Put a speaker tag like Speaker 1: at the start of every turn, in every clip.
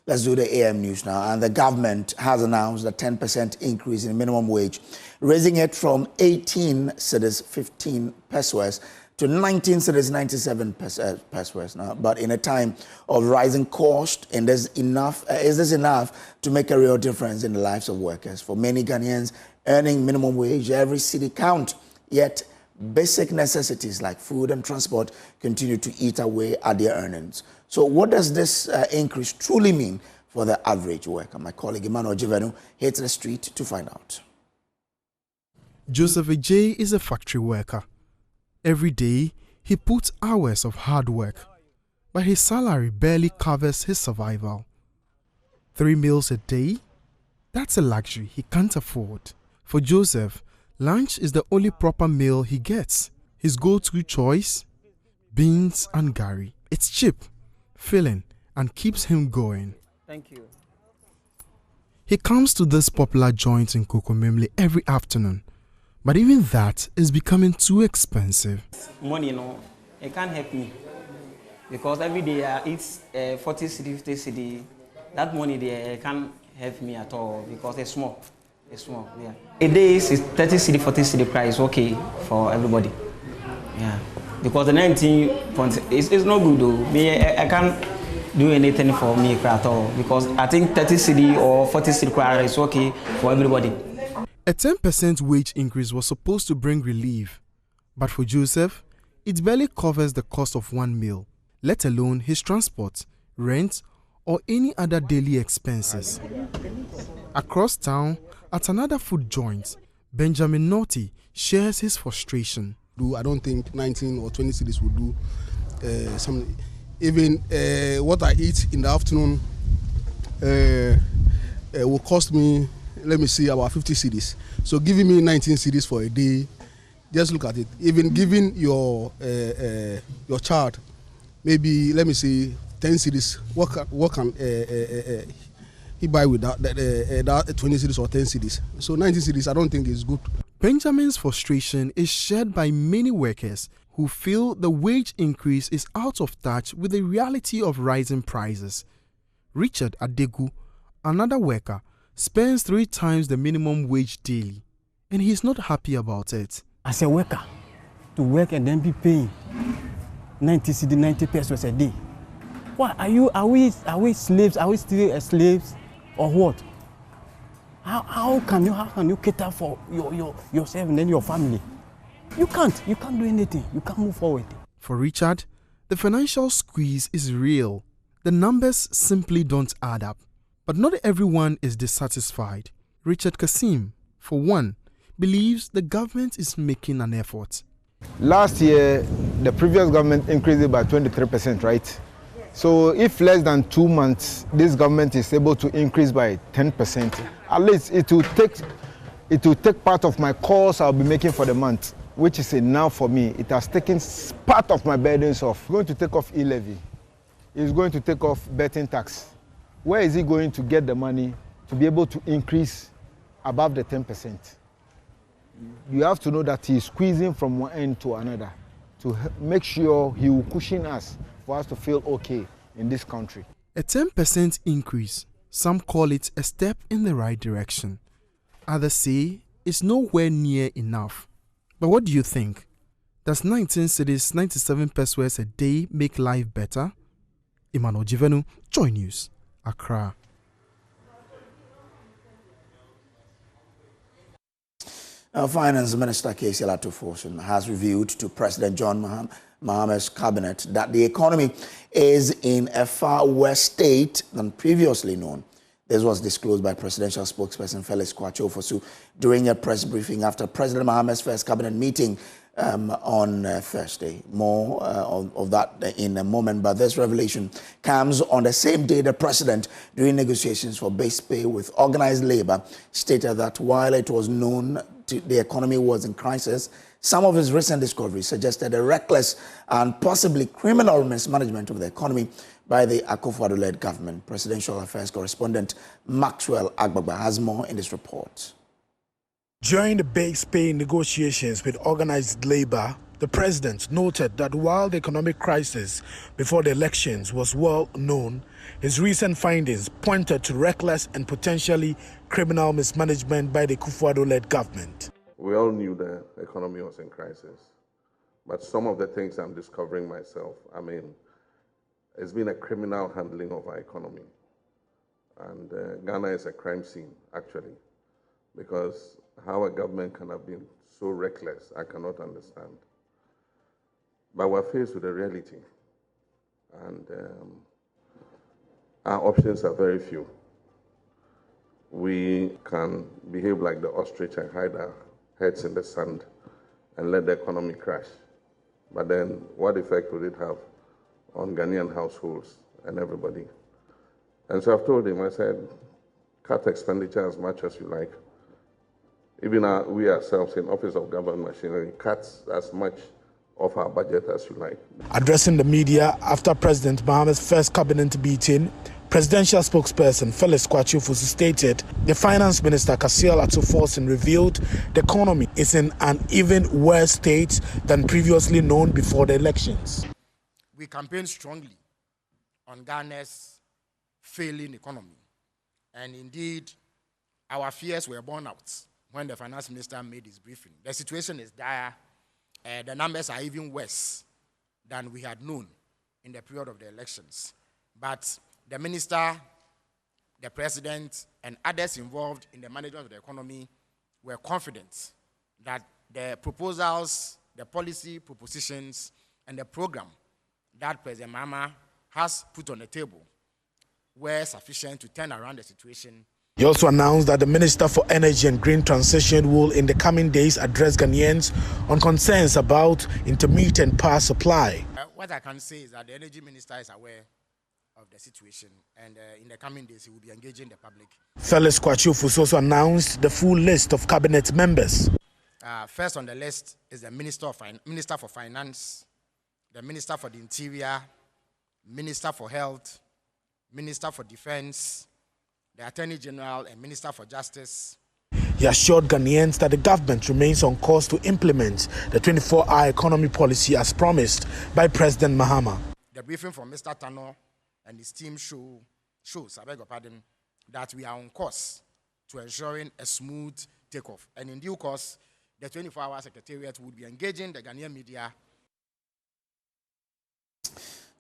Speaker 1: Let's do the AM news now. And the government has announced a 10% increase in minimum wage, raising it from 18 cedis 15 pesos to 19 cedis 97 pesos now. But in a time of rising cost, is this enough to make a real difference in the lives of workers? For many Ghanaians, earning minimum wage, every cedi count, yet basic necessities like food and transport continue to eat away at their earnings. So what does this increase truly mean for the average worker? My colleague Akufo-Addo hits the street to find out.
Speaker 2: Joseph J is a factory worker. Every day, he puts hours of hard work, but his salary barely covers his survival. 3 meals a day? That's a luxury he can't afford. For Joseph, lunch is the only proper meal he gets. His go-to choice? Beans and gari. It's cheap, filling, and keeps him going.
Speaker 3: Thank you.
Speaker 2: He comes to this popular joint in Kokomemle every afternoon, but even that is becoming too expensive.
Speaker 3: Money, it can't help me because every day I eat 40 cedi, 50 cedi. That money there can't help me at all because it's small. It's small, yeah. A day is 30 cedi, 40 cedi price, okay for everybody. Yeah, because the 19 points is not good though. I can't do anything for me at all because I think 30 cedi or 40 cedi is okay for everybody.
Speaker 2: A 10% wage increase was supposed to bring relief, but for Joseph, it barely covers the cost of one meal, let alone his transport, rent, or any other daily expenses. Across town, at another food joint, Benjamin Naughty shares his frustration.
Speaker 4: I don't think 19 or 20 cedis would do something. Even what I eat in the afternoon will cost me, let me see, about 50 cedis. So giving me 19 cedis for a day, just look at it. Even giving your child, maybe, let me see, 10 cedis, what can he buy with that 20 cedis or 10 cedis? So 19 cedis, I don't think is good.
Speaker 2: Benjamin's frustration is shared by many workers who feel the wage increase is out of touch with the reality of rising prices. Richard Adegu, another worker, spends 3 times the minimum wage daily, and he's not happy about it.
Speaker 5: As a worker, to work and then be paying 90 cedi, 90 pesos a day. What are we slaves? Are we still slaves or what? How can you cater for yourself and then your family? You can't do anything. You can't move forward.
Speaker 2: For Richard, the financial squeeze is real. The numbers simply don't add up. But not everyone is dissatisfied. Richard Kasim, for one, believes the government is making an effort.
Speaker 6: Last year, the previous government increased it by 23%, right? So if less than 2 months, this government is able to increase by 10%, at least it will take part of my costs I'll be making for the month, which is enough for me. It has taken part of my burdens off. It's going to take off e-levy. It's going to take off betting tax. Where is he going to get the money to be able to increase above the 10%? You have to know that he's squeezing from one end to another to make sure he will cushion us for us to feel okay in this country.
Speaker 2: A 10% increase, some call it a step in the right direction. Others say it's nowhere near enough. But what do you think? Does 19 cedis 97 pesos a day make life better? Akufo-Addo, Joy News, Accra.
Speaker 1: Finance Minister Akufo-Addo has revealed to President John Mahama's cabinet that the economy is in a far worse state than previously known. This was disclosed by presidential spokesperson Felix Kwacho during a press briefing after President Mahama's first cabinet meeting on Thursday. More of that in a moment, but this revelation comes on the same day the president, during negotiations for base pay with organized labor, stated that while it was known the economy was in crisis, some of his recent discoveries suggested a reckless and possibly criminal mismanagement of the economy by the Akufo-Addo-led government. Presidential Affairs correspondent Maxwell Agbagba has more in this report.
Speaker 7: During the base pay negotiations with organized labor,
Speaker 2: The president noted that while the economic crisis before the elections was well known, his recent findings pointed to reckless and potentially criminal mismanagement by the Akufo-Addo-led government.
Speaker 7: We all knew the economy was in crisis, but some of the things I'm discovering myself, it's been a criminal handling of our economy. And Ghana is a crime scene, actually, because how a government can have been so reckless, I cannot understand. But we're faced with a reality, and our options are very few. We can behave like the ostrich and hide our heads in the sand and let the economy crash. But then what effect would it have on Ghanaian households and everybody? And so I've told him, I said, cut expenditure as much as you like. Even we ourselves in Office of Government Machinery, cut as much of our budget as you like.
Speaker 2: Addressing the media after President Mahama's first cabinet meeting, presidential spokesperson Felix Kwachiofusu stated the finance minister Kasiel Atuforsen revealed the economy is in an even worse state than previously known before the elections.
Speaker 8: We campaigned strongly on Ghana's failing economy, and indeed our fears were borne out when the finance minister made his briefing. The situation is dire. The numbers are even worse than we had known in the period of the elections. But the minister, the president, and others involved in the management of the economy were confident that the proposals, the policy propositions, and the program that President Mahama has put on the table were sufficient to turn around the situation.
Speaker 2: He also announced that the Minister for Energy and Green Transition will in the coming days address Ghanaians on concerns about intermittent power supply.
Speaker 8: What I can say is that the Energy Minister is aware of the situation, and in the coming days he will be engaging the public.
Speaker 2: Felix Kwachiofusu also announced the full list of cabinet members.
Speaker 8: First on the list is the Minister for Finance, the Minister for the Interior, Minister for Health, Minister for Defense, the Attorney General, and Minister for Justice.
Speaker 2: He assured Ghanaians that the government remains on course to implement the 24-hour economy policy as promised by President Mahama.
Speaker 8: The briefing from Mr. Tano and his team shows, I beg your pardon, that we are on course to ensuring a smooth takeoff. And in due course, the 24-hour secretariat would be engaging the Ghanaian media.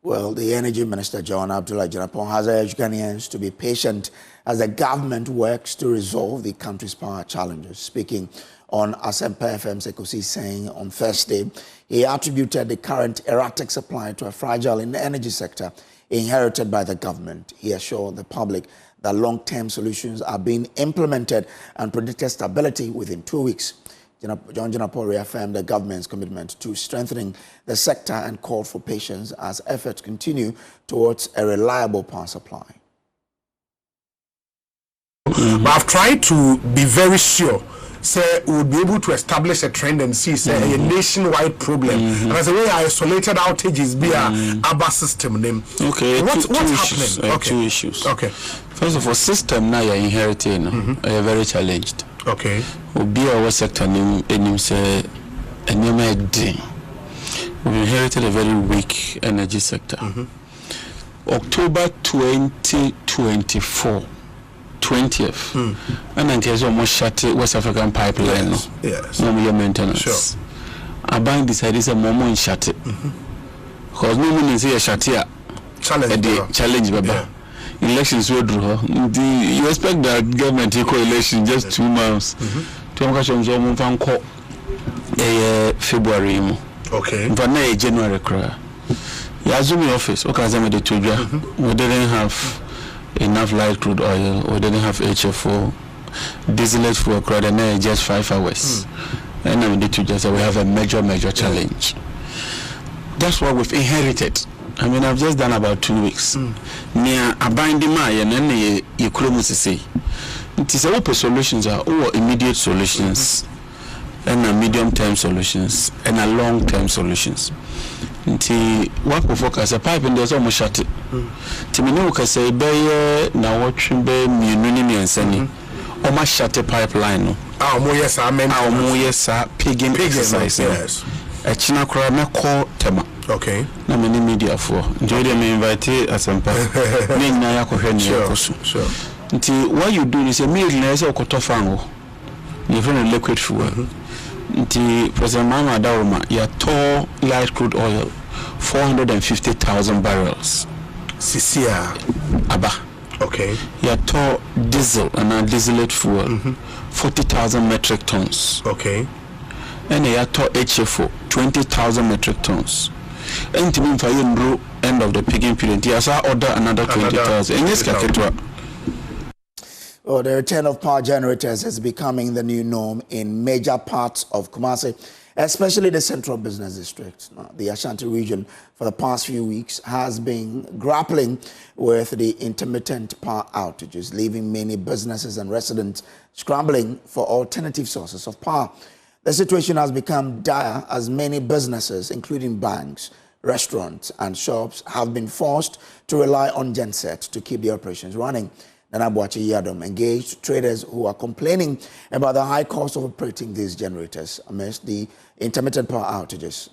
Speaker 1: Well, the Energy Minister, John Abdullah Janapong, has urged Ghanaians to be patient as the government works to resolve the country's power challenges. Speaking on Asempa FM's Ekosi saying on Thursday, he attributed the current erratic supply to a fragile in the energy sector inherited by the government. He assured the public that long-term solutions are being implemented and predicted stability within 2 weeks. John Janapong reaffirmed the government's commitment to strengthening the sector and called for patience as efforts continue towards a reliable power supply.
Speaker 9: But I've tried to be very sure, say we would be able to establish a trend and see say a nationwide problem. And as a way, isolated outages be a ABBA system name.
Speaker 10: Okay,
Speaker 9: what's
Speaker 10: issues,
Speaker 9: happening?
Speaker 10: Two issues.
Speaker 9: Okay.
Speaker 10: First of all, system now you're inheriting, you're very challenged.
Speaker 9: Okay.
Speaker 10: Be our sector name say a name day. We inherited a very weak energy sector. October 2024, 20th, and in case almost shut West African pipeline.
Speaker 9: Yes.
Speaker 10: No more maintenance.
Speaker 9: Sure.
Speaker 10: A bank decided to more shut it. Because no one is here shut here. Challenge, Baba.
Speaker 9: Yeah.
Speaker 10: Elections will draw. You expect that government equal election just 2 months. February.
Speaker 9: Okay.
Speaker 10: But now January cry. Yazumi office. We didn't have enough light crude oil. We didn't have HFO. Distillate fuel crude and now just 5 hours. And now we have a major challenge. That's what we've inherited. I mean, I've just done about 2 weeks. Near a binding my and then you couldn't say. It is open solutions are all immediate solutions, and medium-term solutions, and a long-term solutions. Nti work focus a pipe and there's almost shut it. Timino can say bay now watching bay munini and sending almost shut a pipeline.
Speaker 9: Yes, I mean,
Speaker 10: pigging exercise.
Speaker 9: Yes.
Speaker 10: China kura me call tema.
Speaker 9: Okay.
Speaker 10: Na many media for. Jodi me invite asempa. Me na ya ko hwɛ ne
Speaker 9: Sure.
Speaker 10: Nti what you do is a meal na say okoto fango. You find liquid fuel. Nti President Mahama Daruma ya tore light crude oil 450,000 barrels.
Speaker 9: Sisia.
Speaker 10: Aba.
Speaker 9: Okay.
Speaker 10: Ya tore diesel and distillate fuel 40,000 metric tons.
Speaker 9: Okay.
Speaker 10: And ya tore HFO 20,000 metric tons. And to mean for you end of the picking period, yes, I order another 20,000. And yes,
Speaker 1: well, the return of power generators is becoming the new norm in major parts of Kumasi, especially the central business district. Now, the Ashanti region for the past few weeks has been grappling with the intermittent power outages, leaving many businesses and residents scrambling for alternative sources of power. The situation has become dire as many businesses, including banks, restaurants and shops, have been forced to rely on gensets to keep the operations running. Nana Boachi Yadom engaged traders who are complaining about the high cost of operating these generators amidst the intermittent power outages.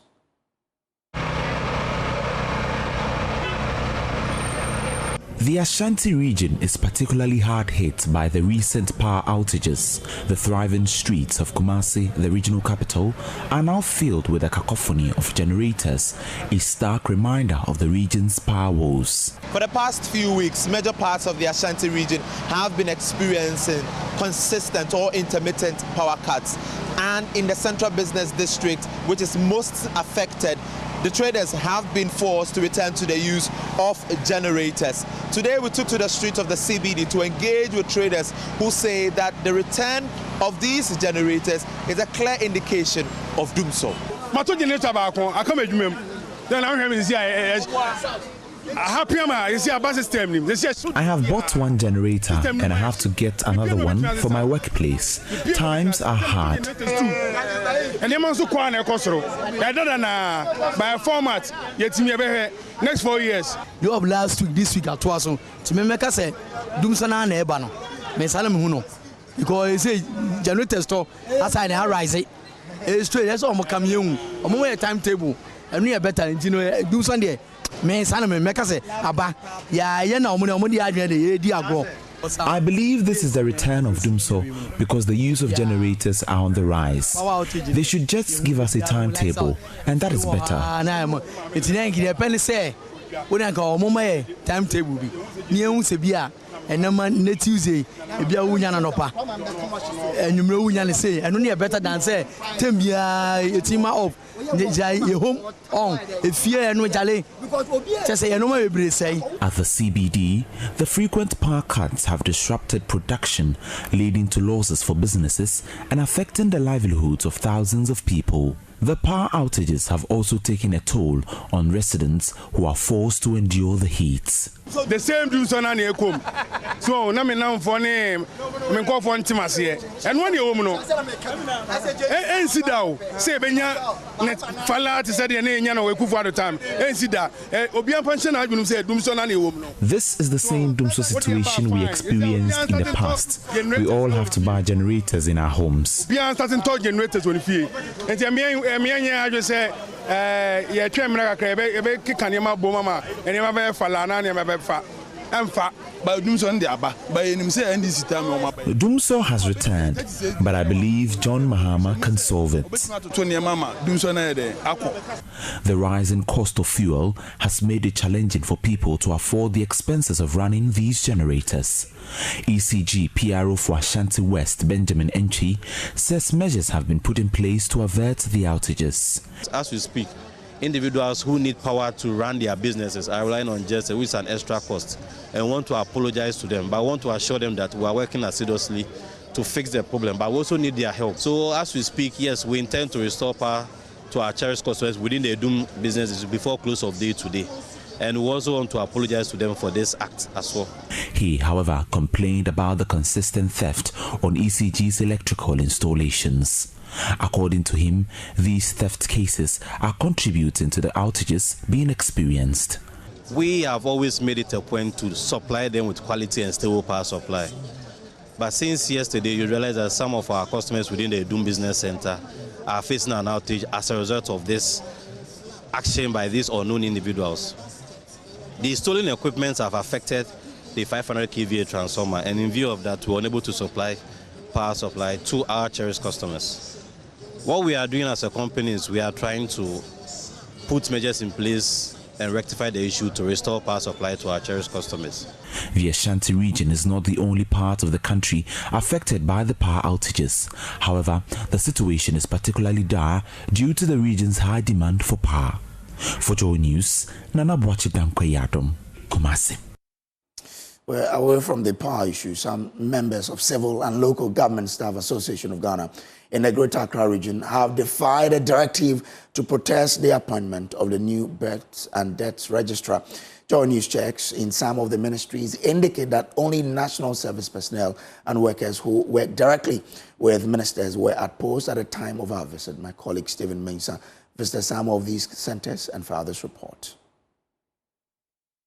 Speaker 11: The Ashanti region is particularly hard hit by the recent power outages. The thriving streets of Kumasi, the regional capital, are now filled with a cacophony of generators, a stark reminder of the region's power woes.
Speaker 12: For the past few weeks, major parts of the Ashanti region have been experiencing consistent or intermittent power cuts. And in the central business district, which is most affected, the traders have been forced to return to the use of generators. Today we took to the streets of the CBD to engage with traders who say that the return of these generators is a clear indication of doom so.
Speaker 11: I have bought one generator and I have to get another one for my workplace. Times are hard.
Speaker 13: By format, next 4 years. You have last week, this week at Waso. To me, make us say, Dumsana Nebano, Mesalam Huno. Because it's a generator store, as I rise it. It's true, that's all come young, a more timetable, and we are better, you know, do Sunday. I
Speaker 11: believe this is the return of Dumso because the use of generators are on the rise. They should just give us a timetable, and that is better.
Speaker 13: And no Tuesday, if you are and you know, say, and only better than say, Tembia, a team of your home on a fear and no jale. Just say, no more say.
Speaker 11: At the CBD, the frequent power cuts have disrupted production, leading to losses for businesses and affecting the livelihoods of thousands of people. The power outages have also taken a toll on residents who are forced to endure the heat.
Speaker 13: The same do so na come. So na me now for name me call for Kumasi. And when you home no. Ensida o say benya net fala to say the nya na we Akufo-Addo time. Ensida obi pension adwum say dum so na home no.
Speaker 11: This is the same Dumso situation we experienced in the past. We all have to buy generators in our homes.
Speaker 13: We are starting to generators on fee. And me just say
Speaker 11: Dumso has returned, but I believe John Mahama can solve it. The rising cost of fuel has made it challenging for people to afford the expenses of running these generators. ECG PRO for Ashanti West, Benjamin Enchi, says measures have been put in place to avert the outages.
Speaker 14: As we speak, individuals who need power to run their businesses are relying on just which is an extra cost, and want to apologize to them, but I want to assure them that we are working assiduously to fix the problem, but we also need their help. So as we speak, yes, we intend to restore power to our cherished customers within the Doom businesses before close of day today. And we also want to apologize to them for this act as well.
Speaker 11: He, however, complained about the consistent theft on ECG's electrical installations. According to him, these theft cases are contributing to the outages being experienced.
Speaker 14: We have always made it a point to supply them with quality and stable power supply. But since yesterday, you realize that some of our customers within the Doom Business Center are facing an outage as a result of this action by these unknown individuals. The stolen equipment have affected the 500 kVA transformer, and in view of that, we were unable to supply power supply to our cherished customers. What we are doing as a company is we are trying to put measures in place and rectify the issue to restore power supply to our cherished customers.
Speaker 11: The Ashanti region is not the only part of the country affected by the power outages. However, the situation is particularly dire due to the region's high demand for power. For Joy News, Nana Akufo-Addo, Kumasi.
Speaker 1: Well, away from the power issue, some members of Civil and Local Government Staff Association of Ghana in the Greater Accra region have defied a directive to protest the appointment of the new births and deaths registrar. Joy News checks in some of the ministries indicate that only national service personnel and workers who work directly with ministers were at post at the time of our visit. My colleague Stephen Mensah visited some of these centers and filed this report.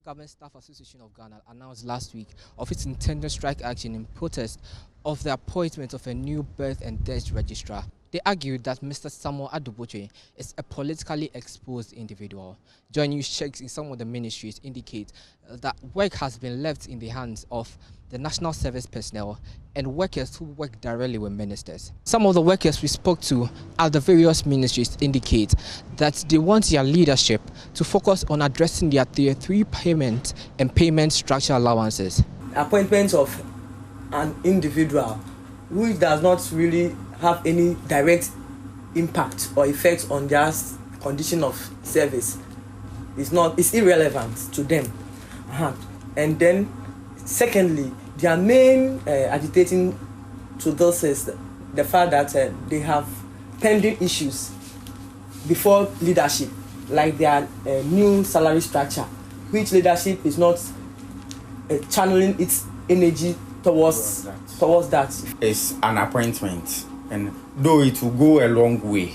Speaker 15: Government Staff Association of Ghana announced last week of its intended strike action in protest of the appointment of a new birth and death registrar. They argued that Mr. Akufo-Addo is a politically exposed individual. Joint news checks in some of the ministries indicate that work has been left in the hands of the national service personnel and workers who work directly with ministers. Some of the workers we spoke to at the various ministries indicate that they want their leadership to focus on addressing their tier 3 payment and payment structure allowances.
Speaker 16: Appointment of an individual who does not really have any direct impact or effect on their condition of service is irrelevant to them. And then secondly, their main agitating to this is the fact that they have pending issues before leadership, like their new salary structure, which leadership is not channeling its energy towards that.
Speaker 17: It's an appointment, and though it will go a long way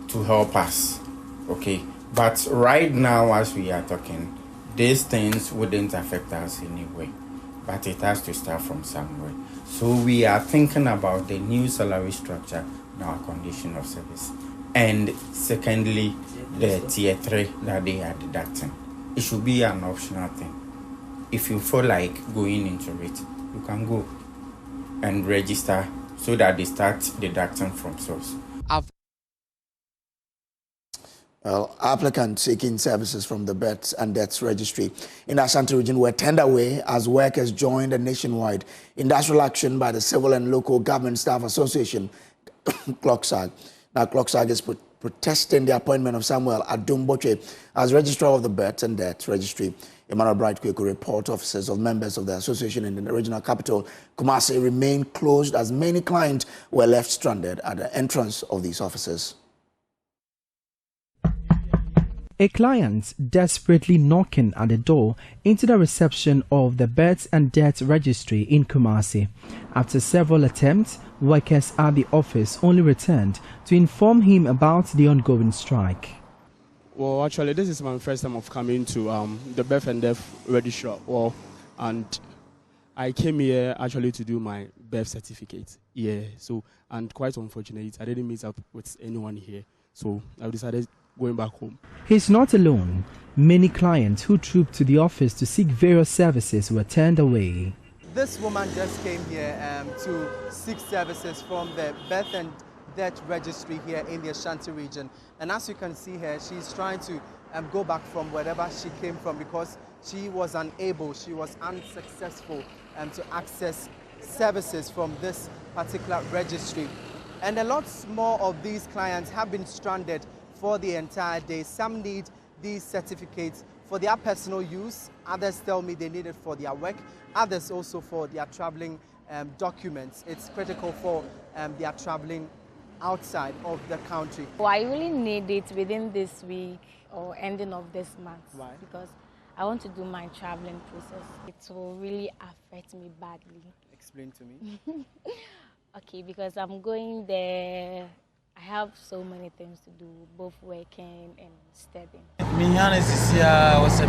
Speaker 17: to help us, okay, but right now as we are talking, these things wouldn't affect us anyway, but it has to start from somewhere. So we are thinking about the new salary structure and our condition of service, and secondly, the tier 3 that they are deducting. It should be an optional thing. If you feel like going into it, you can go and register so that they start deducting from source.
Speaker 1: Well, applicants seeking services from the births and deaths registry in the Ashanti region were turned away as workers joined a nationwide industrial action by the Civil and Local Government Staff Association, CLOCSAG. Now, CLOCSAG is protesting the appointment of Samuel Adumboche as registrar of the births and deaths registry. Emmanuel Bright Kweku report offices of members of the association in the regional capital, Kumasi, remained closed as many clients were left stranded at the entrance of these offices.
Speaker 2: A client desperately knocking at the door into the reception of the births and deaths registry in Kumasi. After several attempts, workers at the office only returned to inform him about the ongoing strike.
Speaker 5: Well, actually, this is my first time of coming to the birth and death registrar. Well, and I came here actually to do my birth certificate. Yeah, so, and quite unfortunate, I didn't meet up with anyone here. So I decided going back home.
Speaker 2: He's not alone. Many clients who trooped to the office to seek various services were turned away.
Speaker 18: This woman just came here to seek services from the birth and death registry here in the Ashanti region. And as you can see here, she's trying to go back from wherever she came from because she was unable, she was unsuccessful to access services from this particular registry. And a lot more of these clients have been stranded for the entire day. Some need these certificates for their personal use. Others tell me they need it for their work. Others also for their traveling documents. It's critical for their traveling outside of the country.
Speaker 19: Well, I really need it within this week or ending of this month.
Speaker 18: Why?
Speaker 19: Because I want to do my traveling process. It will really affect me badly.
Speaker 18: Explain to me.
Speaker 19: Okay, because I'm going there. I have so many things to do, both working and studying.
Speaker 20: I was a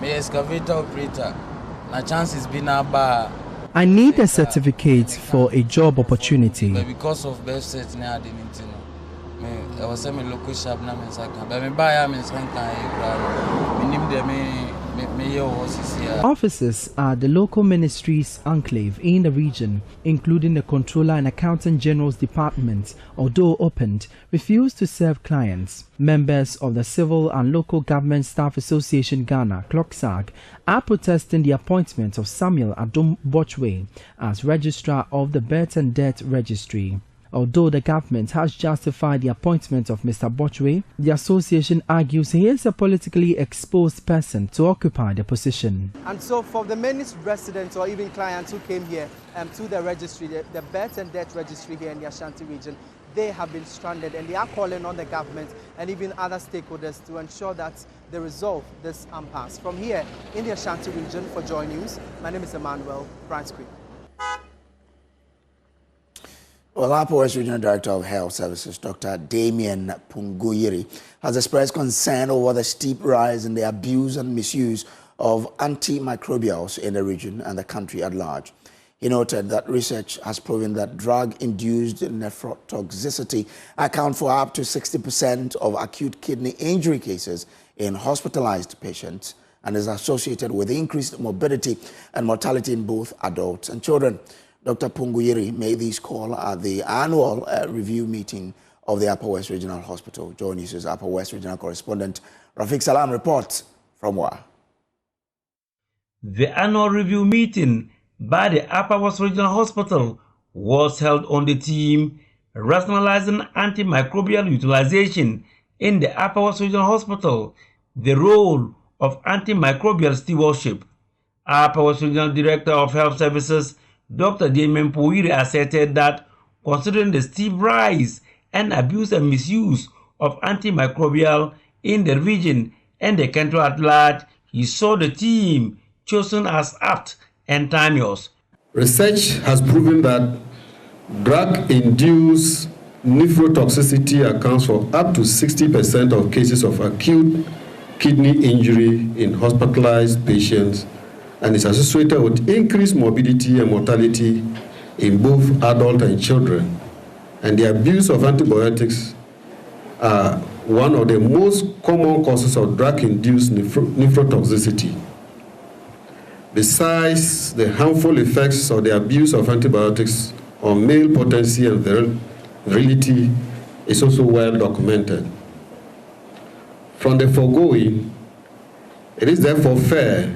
Speaker 20: excavator operator. My chances been about
Speaker 21: I need a certificate for a job opportunity.
Speaker 20: But because of birth cert now, I didn't know. I was saying local shop now, but me buy am in
Speaker 21: Offices are the local ministry's enclave in the region, including the Controller and Accountant General's Department, although opened, refuse to serve clients. Members of the Civil and Local Government Staff Association Ghana, CLOCSAG, are protesting the appointment of Samuel Adom Bochwe as Registrar of the Birth and Death Registry. Although the government has justified the appointment of Mr. Bochwe, the association argues he is a politically exposed person to occupy the position.
Speaker 18: And so for the many residents or even clients who came here to the registry, the Birth and Death Registry here in the Ashanti region, they have been stranded and they are calling on the government and even other stakeholders to ensure that they resolve this impasse. From here in the Ashanti region for Joy News, my name is Emmanuel Bransquin.
Speaker 1: Well, Upper West Regional Director of Health Services, Dr. Damien Punguyiri, has expressed concern over the steep rise in the abuse and misuse of antimicrobials in the region and the country at large. He noted that research has proven that drug-induced nephrotoxicity accounts for up to 60% of acute kidney injury cases in hospitalized patients and is associated with increased morbidity and mortality in both adults and children. Dr. Punguyiri made this call at the annual review meeting of the Upper West Regional Hospital. Joy News' Upper West Regional correspondent Rafiq Salam reports from WA.
Speaker 22: The annual review meeting by the Upper West Regional Hospital was held on the theme Rationalizing Antimicrobial Utilization in the Upper West Regional Hospital, the role of antimicrobial stewardship. Upper West Regional Director of Health Services Dr. Damien Punguyiri asserted that considering the steep rise and abuse and misuse of antimicrobial in the region and the country at large, he saw the team chosen as apt and timeous.
Speaker 23: Research has proven that drug-induced nephrotoxicity accounts for up to 60% of cases of acute kidney injury in hospitalized patients and is associated with increased morbidity and mortality in both adult and children. And the abuse of antibiotics are one of the most common causes of drug-induced nephrotoxicity. Besides the harmful effects of the abuse of antibiotics on male potency and virility is also well documented. From the foregoing, it is therefore fair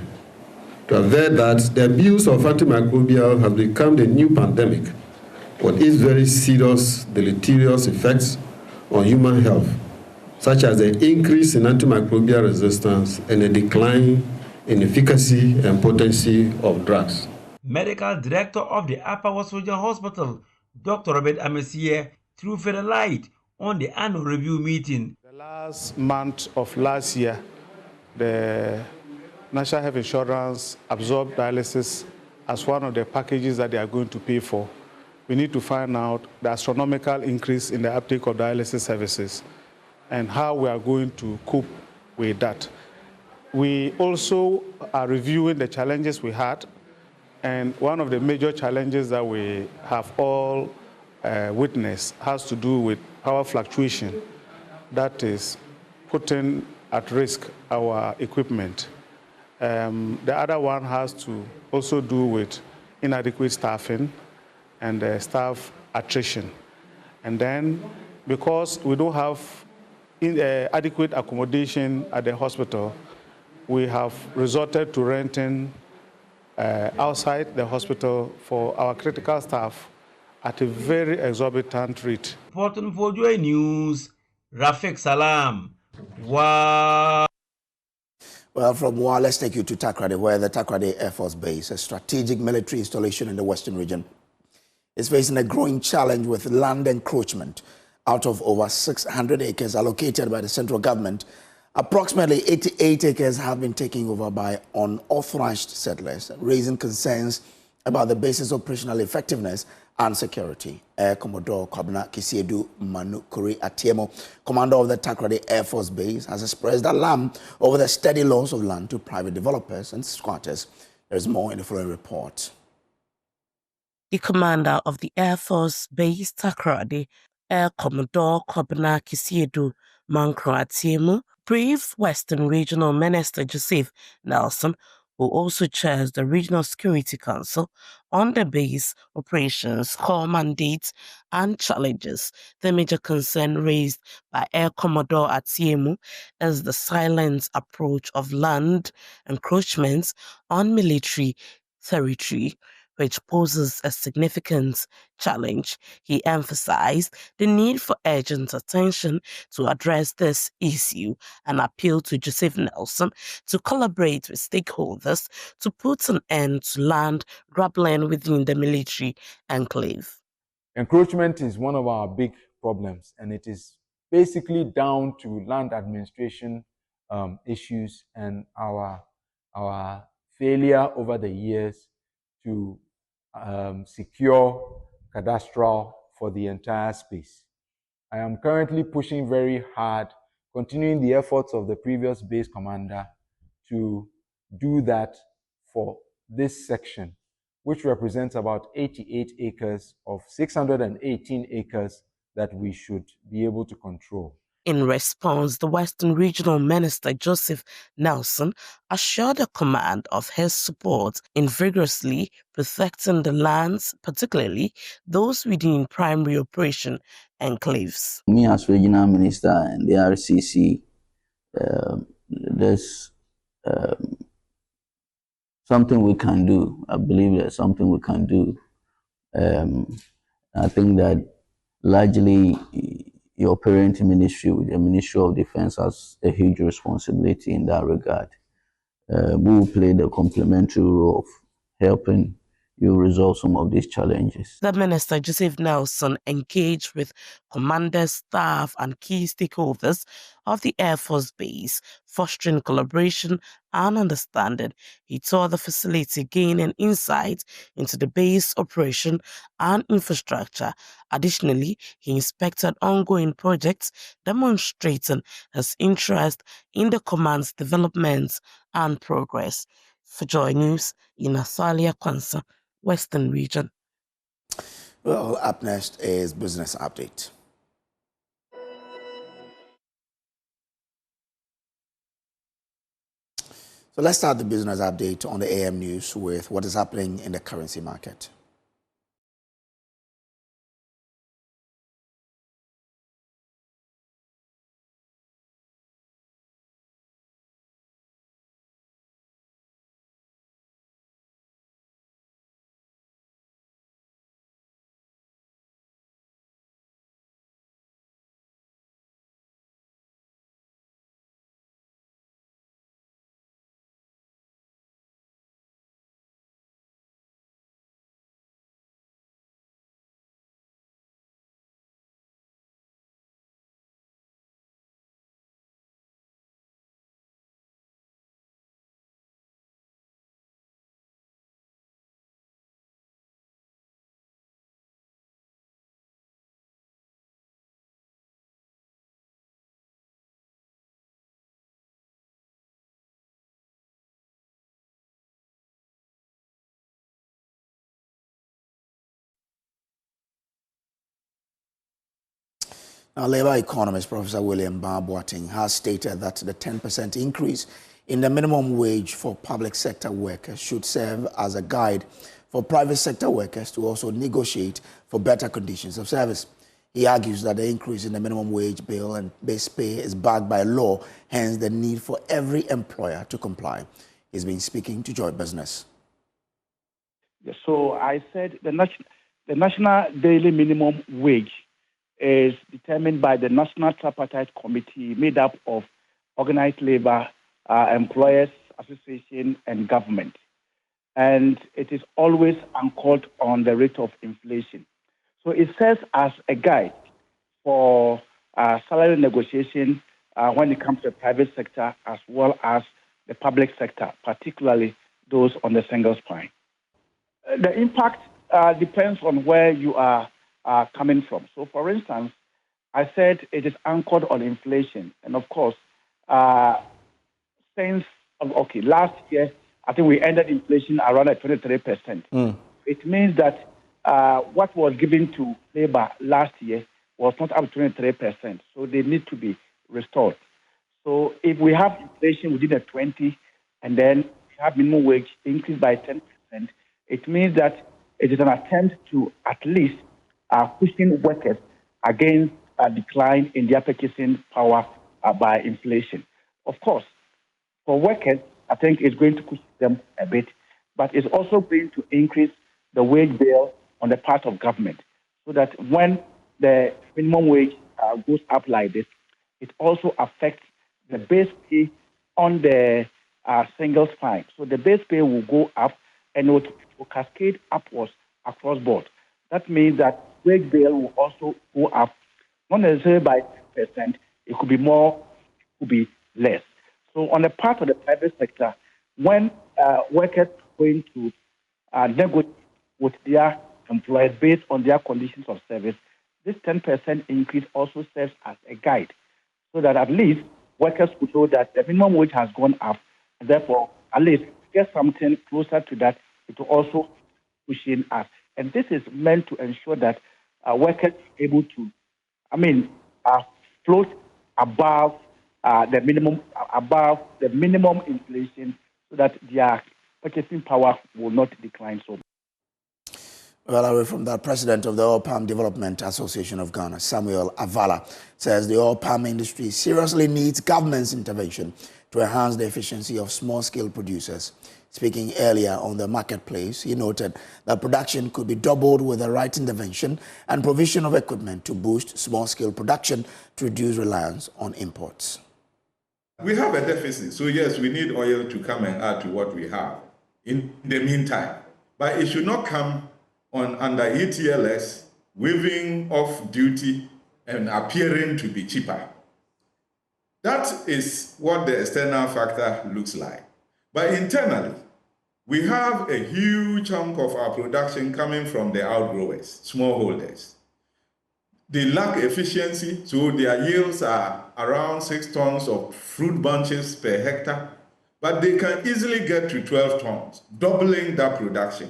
Speaker 23: to aver that the abuse of antimicrobial has become the new pandemic with its very serious deleterious effects on human health, such as the increase in antimicrobial resistance and a decline in efficacy and potency of drugs.
Speaker 22: Medical Director of the Upper West Regional Hospital, Dr. Robert Amesie, threw further light on the annual review meeting.
Speaker 24: The last month of last year, the National Health Insurance absorbed dialysis as one of the packages that they are going to pay for. We need to find out the astronomical increase in the uptake of dialysis services and how we are going to cope with that. We also are reviewing the challenges we had, and one of the major challenges that we have all witnessed has to do with power fluctuation that is putting at risk our equipment. The other one has to also do with inadequate staffing and staff attrition. And then because we don't have adequate accommodation at the hospital, we have resorted to renting outside the hospital for our critical staff at a very exorbitant rate.
Speaker 22: Reporting for Joy News, Rafiq Salam. Wow.
Speaker 1: Well, from Wa, let's take you to Takoradi, where the Takoradi Air Force Base, a strategic military installation in the western region, is facing a growing challenge with land encroachment. Out of over 600 acres allocated by the central government, approximately 88 acres have been taken over by unauthorized settlers, raising concerns about the base's operational effectiveness and security. Air Commodore Kwabena Kisiedu Manukuri Atiemo, commander of the Takoradi Air Force Base, has expressed alarm over the steady loss of land to private developers and squatters. There is more in the following report.
Speaker 3: The commander of the Air Force Base Takoradi, Air Commodore Kobna Kisiedu Mankroatiemu, briefed Western Regional Minister Joseph Nelson, who also chairs the Regional Security Council, on the base operations, core mandates and challenges. The major concern raised by Air Commodore Atiemu is the silent approach of land encroachments on military territory, which poses a significant challenge. He emphasized the need for urgent attention to address this issue and appealed to Joseph Nelson to collaborate with stakeholders to put an end to land grappling within the military enclave.
Speaker 4: Encroachment is one of our big problems, and it is basically down to land administration issues and our failure over the years to secure cadastral for the entire space. I am currently pushing very hard, continuing the efforts of the previous base commander to do that for this section, which represents about 88 acres of 618 acres that we should be able to control.
Speaker 3: In response, the Western Regional Minister Joseph Nelson assured the command of his support in vigorously protecting the lands, particularly those within primary operation enclaves.
Speaker 6: Me as Regional Minister and the RCC, there's something we can do. I believe there's something we can do. I think that largely your parent ministry, with the Ministry of Defense, has a huge responsibility in that regard. We will play the complementary role of helping you resolve some of these challenges.
Speaker 3: The Minister, Joseph Nelson, engaged with commanders, staff and key stakeholders of the Air Force Base, fostering collaboration and understanding. He toured the facility, gaining insight into the base operation and infrastructure. Additionally, he inspected ongoing projects, demonstrating his interest in the command's development and progress. For Joy News, Inasalia Kwanza, Western Region.
Speaker 1: Well, up next is Business Update. So let's start the business update on the AM News with what is happening in the currency market. Now, Labour economist Professor William Boateng has stated that the 10% increase in the minimum wage for public sector workers should serve as a guide for private sector workers to also negotiate for better conditions of service. He argues that the increase in the minimum wage bill and base pay is backed by law, hence the need for every employer to comply. He's been speaking to Joy Business.
Speaker 7: So I said the national daily minimum wage is determined by the National Tripartite Committee made up of organized labor, employers, association, and government. And it is always anchored on the rate of inflation. So it serves as a guide for salary negotiation when it comes to the private sector as well as the public sector, particularly those on the single spine. The impact depends on where you are coming from. So, for instance, I said it is anchored on inflation. And, of course, since, last year, I think we ended inflation around at 23%. It means that what was given to labor last year was not up to 23%, so they need to be restored. So if we have inflation within the 20, and then we have minimum wage increased by 10%, it means that it is an attempt to at least pushing workers against a decline in their purchasing power by inflation. Of course, for workers, I think it's going to push them a bit, but it's also going to increase the wage bill on the part of government, so that when the minimum wage goes up like this, it also affects the base pay on the single spine. So the base pay will go up and it will cascade upwards across board. That means that wage bill will also go up, not necessarily by 10%. It could be more, it could be less. So on the part of the private sector, when workers are going to negotiate with their employers based on their conditions of service, this 10% increase also serves as a guide, so that at least workers would know that the minimum wage has gone up, and therefore at least get something closer to that. It will also push in us. And this is meant to ensure that workers are able to, float above the minimum inflation, so that their purchasing power will not decline so much.
Speaker 1: Well, away from that, President of the Oil Palm Development Association of Ghana, Samuel Avala, says the oil palm industry seriously needs government's intervention to enhance the efficiency of small-scale producers. Speaking earlier on the marketplace, he noted that production could be doubled with the right intervention and provision of equipment to boost small-scale production to reduce reliance on imports.
Speaker 8: We have a deficit, so yes, we need oil to come and add to what we have in the meantime. But it should not come under ETLS, waiving off duty and appearing to be cheaper. That is what the external factor looks like. But internally, we have a huge chunk of our production coming from the outgrowers, smallholders. They lack efficiency, so their yields are around 6 tons of fruit bunches per hectare, but they can easily get to 12 tons, doubling that production.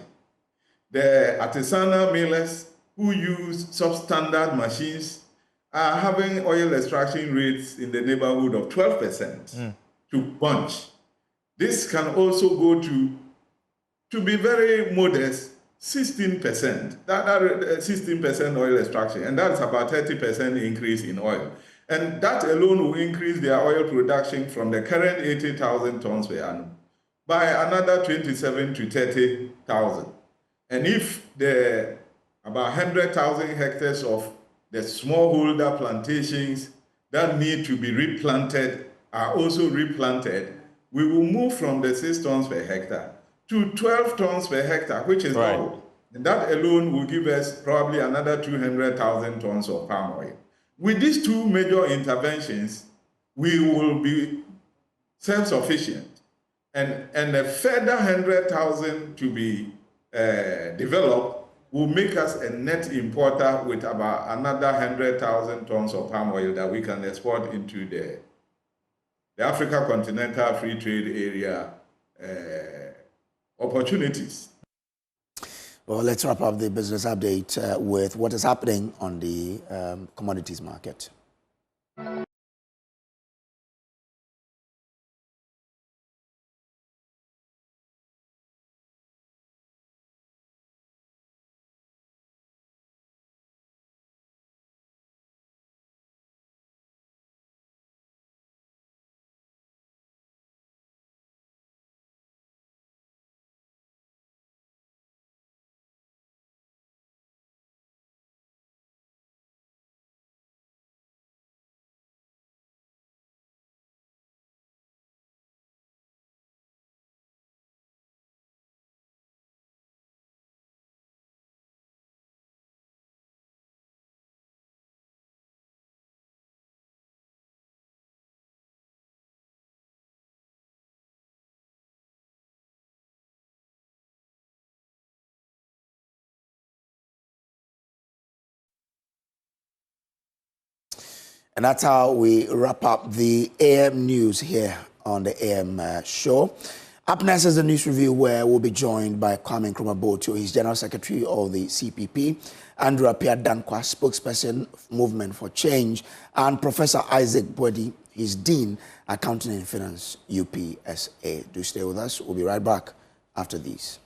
Speaker 8: The artisanal millers who use substandard machines are having oil extraction rates in the neighborhood of 12% to bunch. This can also go to be very modest, 16%. That 16% oil extraction, and that's about 30% increase in oil. And that alone will increase their oil production from the current 80,000 tons per annum by another 27 to 30,000. And if the about 100,000 hectares of the smallholder plantations that need to be replanted are also replanted, we will move from the 6 tons per hectare to 12 tons per hectare, which is double. And that alone will give us probably another 200,000 tons of palm oil. With these two major interventions, we will be self-sufficient. And a further 100,000 to be developed will make us a net importer with about another 100,000 tons of palm oil that we can export into the Africa Continental Free Trade Area opportunities.
Speaker 1: Well, let's wrap up the business update with what is happening on the commodities market. And that's how we wrap up the AM news here on the AM show. Up next is the news review, where we'll be joined by Kwame Nkrumah, he's General Secretary of the CPP, Andrew Appiah-Dankwa, spokesperson of Movement for Change, and Professor Isaac Bwedi, he's Dean, Accounting and Finance, UPSA. Do stay with us. We'll be right back after these.